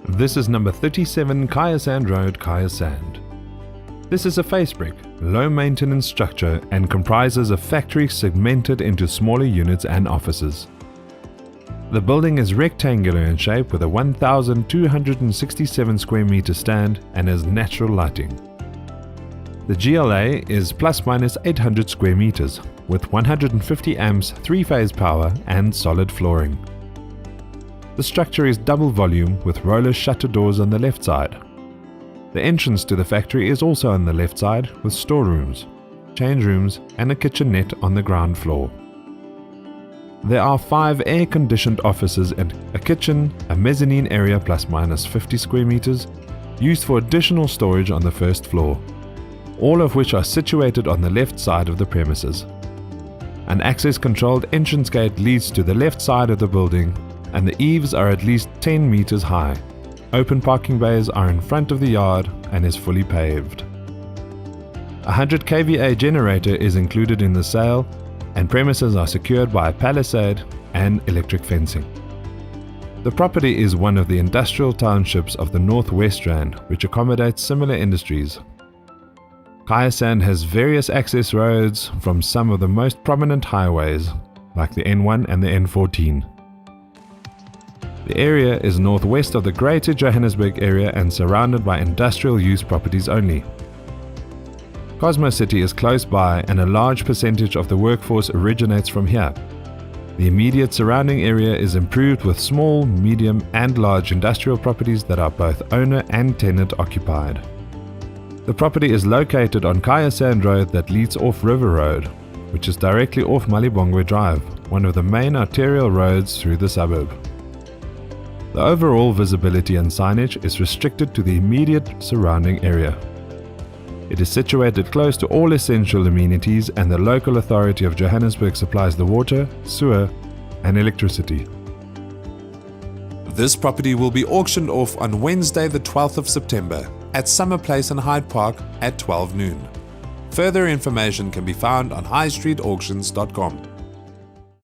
This is number 37 Kaya Sand Road, Kaya Sand. This is a face brick, low maintenance structure and comprises a factory segmented into smaller units and offices. The building is rectangular in shape with a 1,267 square meter stand and has natural lighting. The GLA is plus minus 800 square meters with 150 amps 3-phase power and solid flooring. The structure is double volume with roller shutter doors on the left side. The entrance to the factory is also on the left side with storerooms, change rooms and a kitchenette on the ground floor. There are 5 air-conditioned offices and a kitchen, a mezzanine area plus minus 50 square meters, used for additional storage on the first floor, all of which are situated on the left side of the premises. An access-controlled entrance gate leads to the left side of the building, and the eaves are at least 10 meters high. Open parking bays are in front of the yard and is fully paved. A 100 kVA generator is included in the sale, and premises are secured by a palisade and electric fencing. The property is one of the industrial townships of the Northwest Rand, which accommodates similar industries. Kaya Sand has various access roads from some of the most prominent highways, like the N1 and the N14. The area is northwest of the Greater Johannesburg area and surrounded by industrial use properties only. Cosmo City is close by and a large percentage of the workforce originates from here. The immediate surrounding area is improved with small, medium and large industrial properties that are both owner and tenant occupied. The property is located on Kaya Sand Road that leads off River Road, which is directly off Malibongwe Drive, one of the main arterial roads through the suburb. The overall visibility and signage is restricted to the immediate surrounding area. It is situated close to all essential amenities and the local authority of Johannesburg supplies the water, sewer and electricity. This property will be auctioned off on Wednesday the 12th of September at Summer Place in Hyde Park at 12 noon. Further information can be found on highstreetauctions.com.